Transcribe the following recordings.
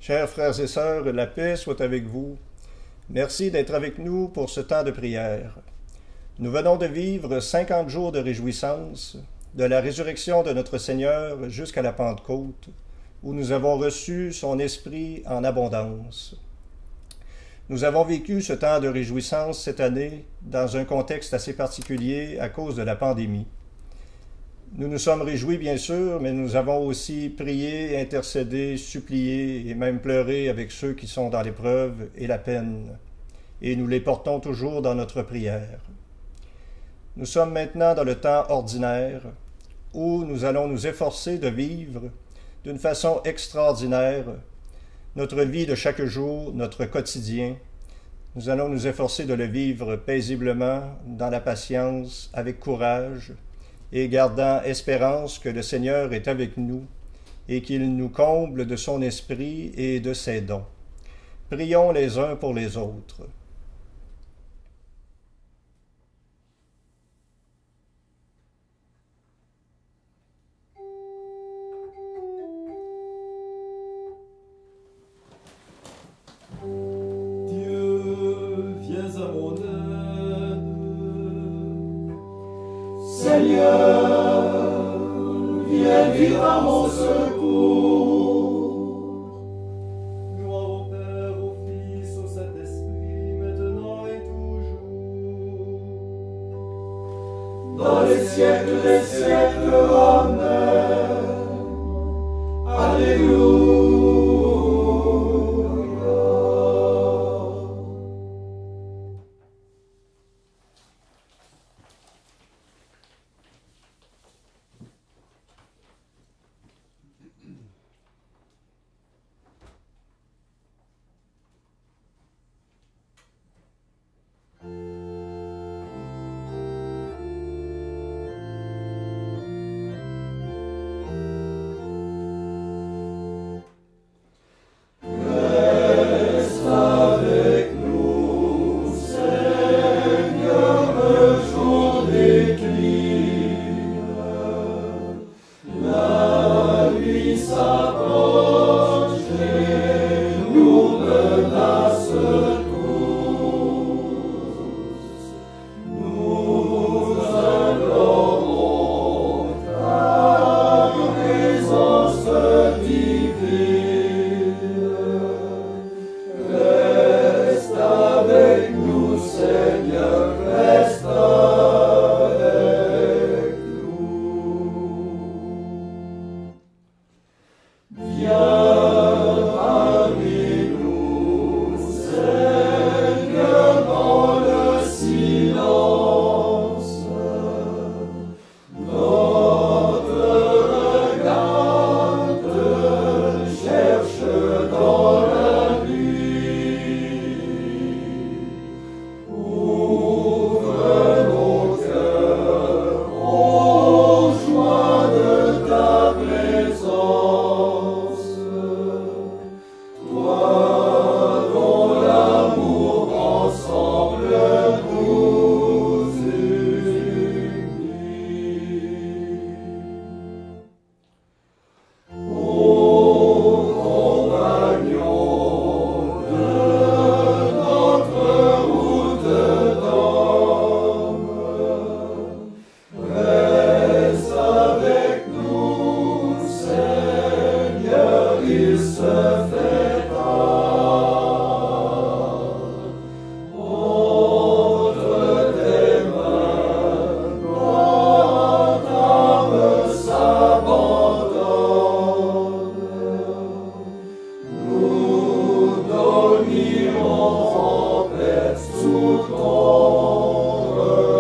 Chers frères et sœurs, la paix soit avec vous. Merci d'être avec nous pour ce temps de prière. Nous venons de vivre 50 jours de réjouissance, de la résurrection de notre Seigneur jusqu'à la Pentecôte, où nous avons reçu son Esprit en abondance. Nous avons vécu ce temps de réjouissance cette année dans un contexte assez particulier à cause de la pandémie. Nous nous sommes réjouis, bien sûr, mais nous avons aussi prié, intercédé, supplié et même pleuré avec ceux qui sont dans l'épreuve et la peine. Et nous les portons toujours dans notre prière. Nous sommes maintenant dans le temps ordinaire où nous allons nous efforcer de vivre d'une façon extraordinaire notre vie de chaque jour, notre quotidien. Nous allons nous efforcer de le vivre paisiblement, dans la patience, avec courage, et gardant espérance que le Seigneur est avec nous et qu'il nous comble de son esprit et de ses dons. Prions les uns pour les autres. Dieu, viens à mon aide. Seigneur, viens vite à mon secours. Gloire au Père, au Fils, au Saint-Esprit, maintenant et toujours. Dans les siècles des siècles, Amen. Alléluia. Reste avec nous, Seigneur, le jour décline. La nuit s'approche et nous menace tous. Nous implorons ta présence divine. Reste avec nous, Seigneur, reste avec nous. Viens parmi nous, Seigneur, dans le silence. Notre regard te cherche dans la nuit. Ouvre nos cœurs aux joies de ta présence. Toi dont l'amour ensemble nous unit. Ô compagnons de notre route d'homme, reste avec nous, Seigneur, il se fait tard. Entre tes mains, notre âme s'abandonne. Nous dormirons en paix sous ton regard.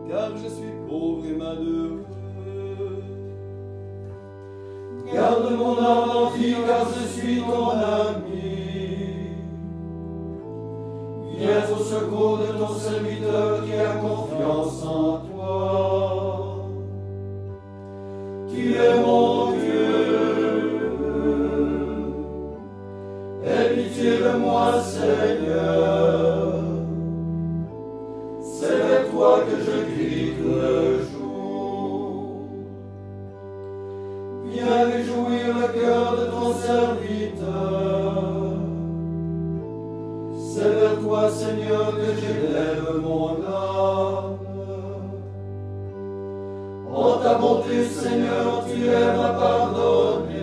car je suis pauvre et malheureux. Garde mon âme en vie, car je suis ton ami. Viens au secours de ton serviteur qui a confiance en toi. Tu es mon Dieu. Aie pitié de moi, Seigneur. C'est vers toi que je crie tout le jour. Viens réjouir le cœur de ton serviteur. C'est vers toi, Seigneur, que j'élève mon âme. En ta bonté, Seigneur, tu aimes à pardonner.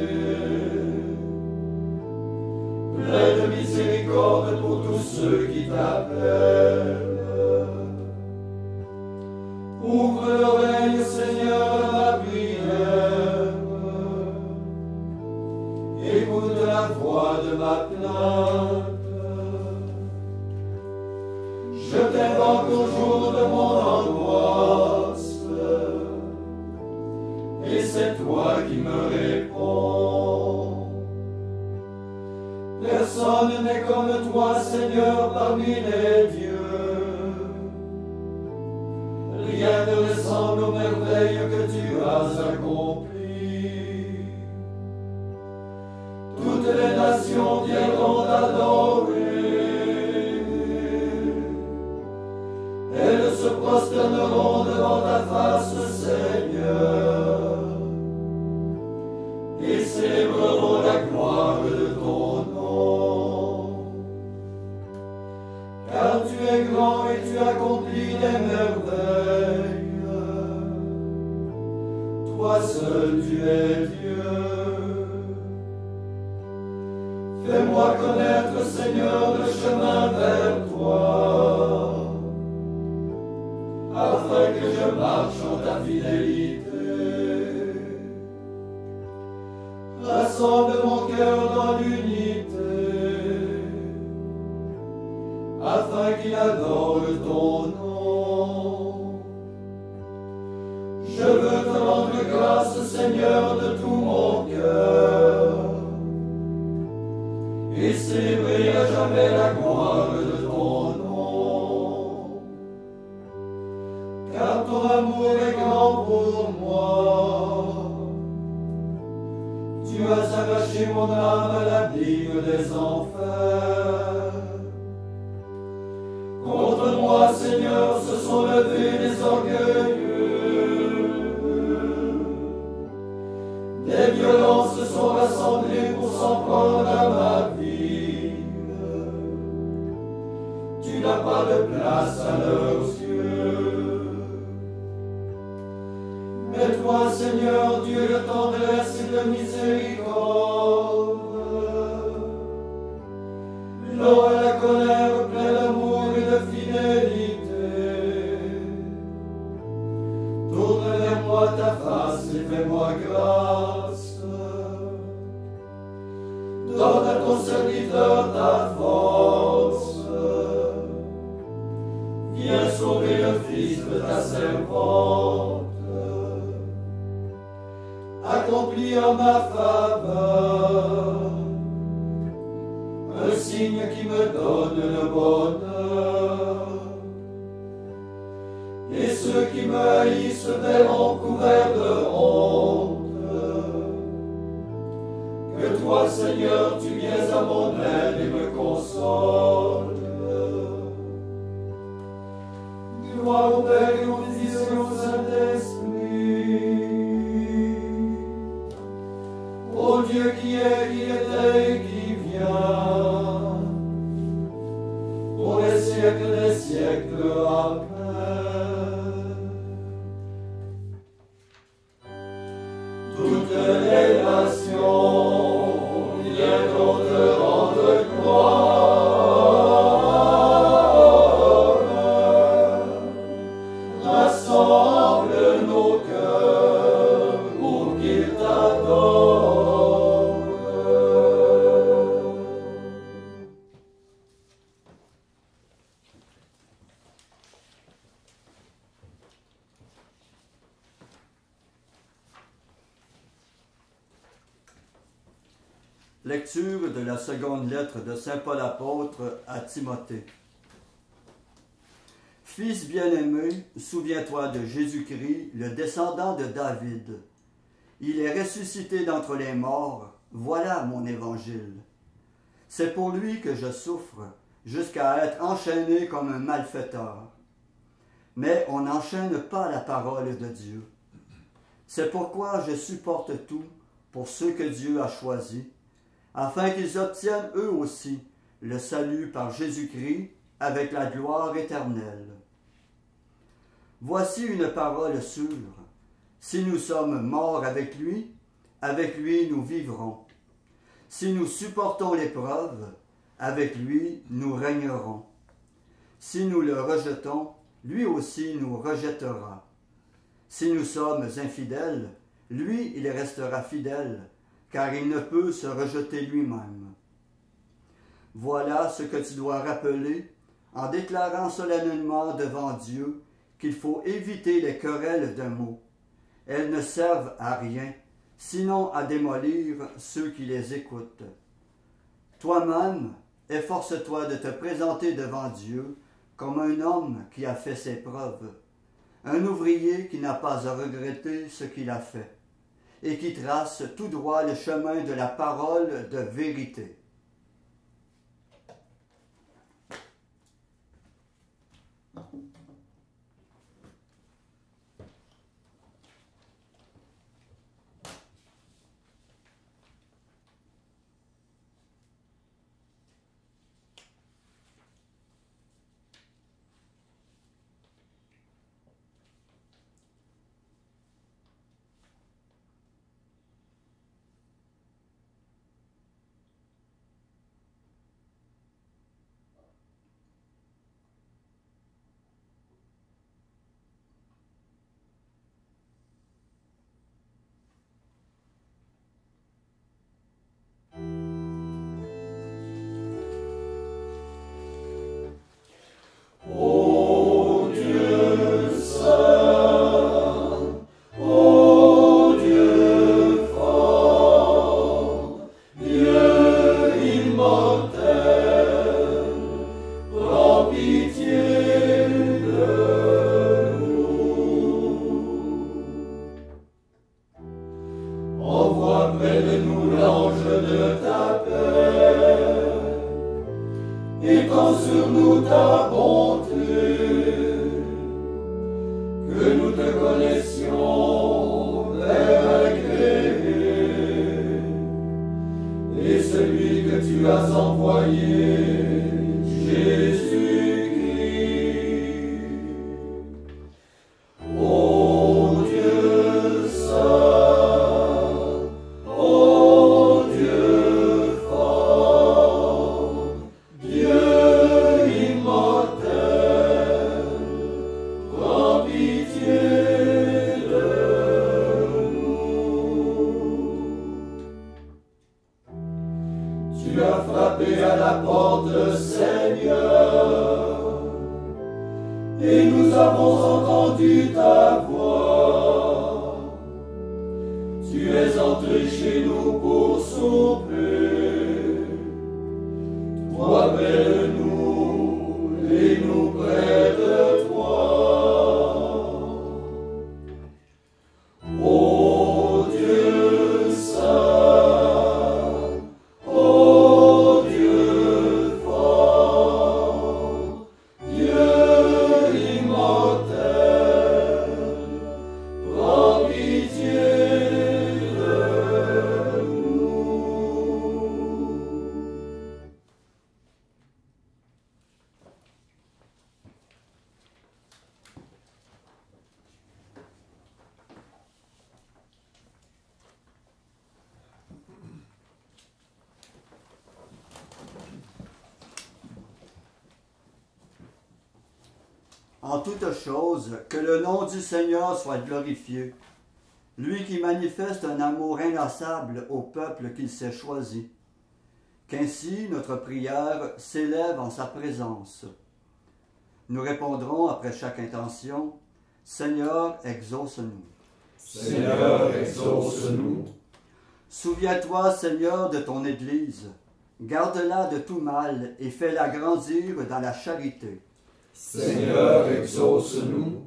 Plein de miséricorde pour tous ceux qui t'appellent. Ouvre l'oreille, Seigneur, à ma prière. Écoute la voix de ma plainte. Je t'invoque au jour de mon angoisse. Et c'est toi qui me réponds. Personne n'est comme toi, Seigneur, parmi les dieux. Rien ne ressemble aux merveilles que tu as accomplies. Toutes les nations viendront t'adorer. Elles se prosterneront devant ta face, Seigneur, et célébreront la gloire de ton nom. Car tu es grand et tu accomplis des merveilles. Toi seul tu es Dieu. Fais-moi connaître, Seigneur, le chemin vers toi, afin que je marche en ta fidélité. Rassemble mon cœur dans l'unité, afin qu'il adore ton nom. Je veux te rendre grâce, Seigneur, de tout mon cœur, et célébrer à jamais la gloire de ton nom. Car ton amour est grand pour moi. Tu as arraché mon âme à l'abîme des enfers. Contre moi, Seigneur, se sont levés des orgueilleux. Des violents se sont rassemblés pour s'en prendre à ma vie. Tu n'as pas de place à leurs yeux. Mais toi, Seigneur, Dieu de tendresse et de miséricorde, lent à la colère, plein d'amour et de fidélité, tourne vers moi ta face et fais-moi grâce. Donne à ton serviteur ta force. Viens sauver le fils de ta servante. Accomplis en ma faveur un signe qui me donne le bonheur. Et ceux qui me haïssent verront couverts de honte. Que toi, Seigneur, tu viens à mon aide et me consoles. Gloire au Père et au Fils et au Saint-Esprit. Ô Dieu qui est, qui était et qui vient, pour les siècles des siècles. Amen. Toutes les nations viendront te rendre gloire. La Lecture de la seconde lettre de saint Paul apôtre à Timothée. Fils bien-aimé, souviens-toi de Jésus-Christ, le descendant de David. Il est ressuscité d'entre les morts, voilà mon évangile. C'est pour lui que je souffre, jusqu'à être enchaîné comme un malfaiteur. Mais on n'enchaîne pas la parole de Dieu. C'est pourquoi je supporte tout pour ceux que Dieu a choisis, afin qu'ils obtiennent eux aussi le salut par Jésus-Christ avec la gloire éternelle. Voici une parole sûre. Si nous sommes morts avec lui nous vivrons. Si nous supportons l'épreuve, avec lui nous régnerons. Si nous le rejetons, lui aussi nous rejettera. Si nous sommes infidèles, lui il restera fidèle, car il ne peut se rejeter lui-même. Voilà ce que tu dois rappeler en déclarant solennellement devant Dieu qu'il faut éviter les querelles de mots. Elles ne servent à rien, sinon à démolir ceux qui les écoutent. Toi-même, efforce-toi de te présenter devant Dieu comme un homme qui a fait ses preuves, un ouvrier qui n'a pas à regretter ce qu'il a fait, et qui trace tout droit le chemin de la parole de vérité. En toutes choses, que le nom du Seigneur soit glorifié, lui qui manifeste un amour inlassable au peuple qu'il s'est choisi. Qu'ainsi notre prière s'élève en sa présence. Nous répondrons après chaque intention, Seigneur, exauce-nous. Seigneur, exauce-nous. Souviens-toi, Seigneur, de ton Église. Garde-la de tout mal et fais-la grandir dans la charité. Seigneur, exauce-nous.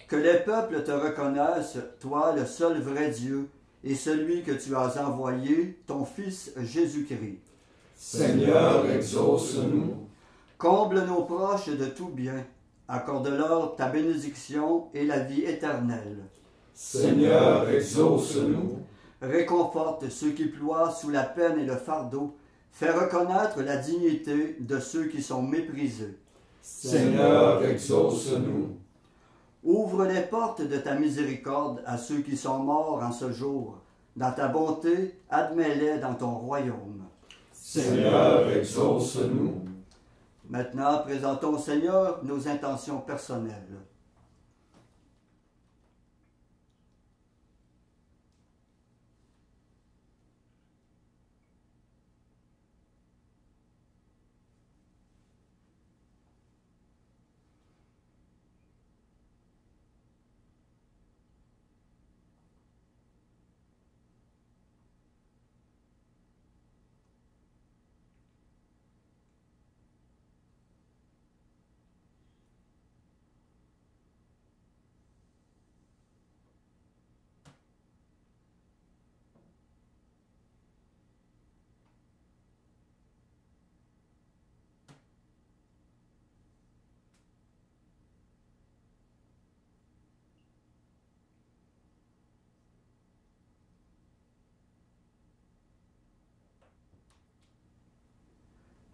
Que les peuples te reconnaissent, toi, le seul vrai Dieu, et celui que tu as envoyé, ton Fils Jésus-Christ. Seigneur, exauce-nous. Comble nos proches de tout bien. Accorde-leur ta bénédiction et la vie éternelle. Seigneur, exauce-nous. Réconforte ceux qui ploient sous la peine et le fardeau. Fais reconnaître la dignité de ceux qui sont méprisés. Seigneur, exauce-nous. Ouvre les portes de ta miséricorde à ceux qui sont morts en ce jour. Dans ta bonté, admets-les dans ton royaume. Seigneur, exauce-nous. Maintenant, présentons au Seigneur nos intentions personnelles.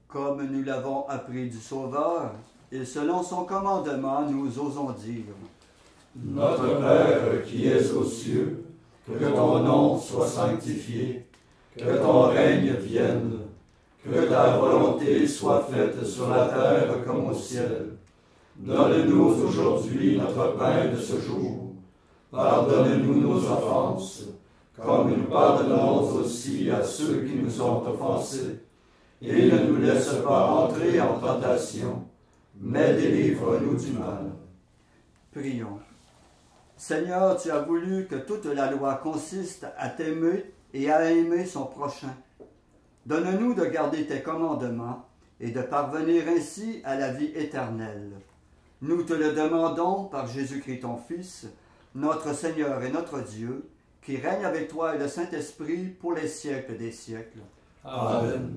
Comme nous l'avons appris du Sauveur, et selon son commandement, nous osons dire: Notre Père qui es aux cieux, que ton nom soit sanctifié, que ton règne vienne, que ta volonté soit faite sur la terre comme au ciel. Donne-nous aujourd'hui notre pain de ce jour. Pardonne-nous nos offenses, comme nous pardonnons aussi à ceux qui nous ont offensés. Et ne nous laisse pas entrer en tentation, mais délivre-nous du mal. Prions. Seigneur, tu as voulu que toute la loi consiste à t'aimer et à aimer son prochain. Donne-nous de garder tes commandements et de parvenir ainsi à la vie éternelle. Nous te le demandons par Jésus-Christ ton Fils, notre Seigneur et notre Dieu, qui règne avec toi et le Saint-Esprit pour les siècles des siècles. Amen.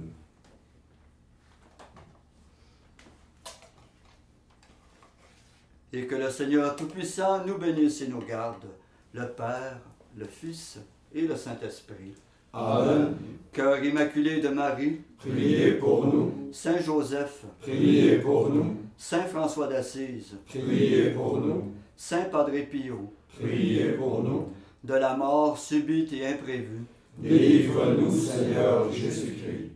Et que le Seigneur Tout-Puissant nous bénisse et nous garde, le Père, le Fils et le Saint-Esprit. Amen. Cœur immaculé de Marie, Priez pour nous. Saint Joseph, Priez pour nous. Saint François d'Assise, Priez pour nous. Saint Padre Pio, Priez pour nous. de la mort subite et imprévue, Délivre-nous, Seigneur Jésus-Christ.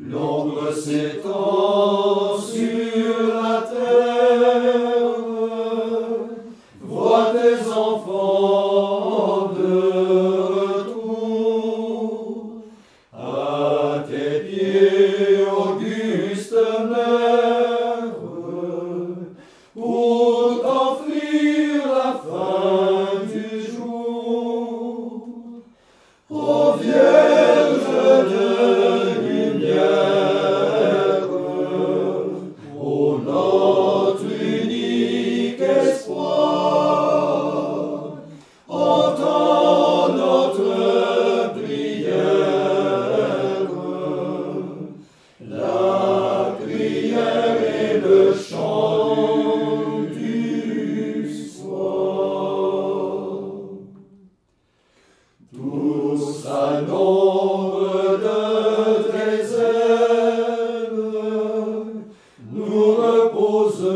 L'ombre s'étend sur la terre, vois tes enfants de retour. À tes pieds, auguste mère, pour t'offrir la fin du jour. Ô Vierge de lumière, ô notre unique espoir, entends notre prière, la prière et le chant du soir. Tous à l'ombre de tes ailes, nous reposons.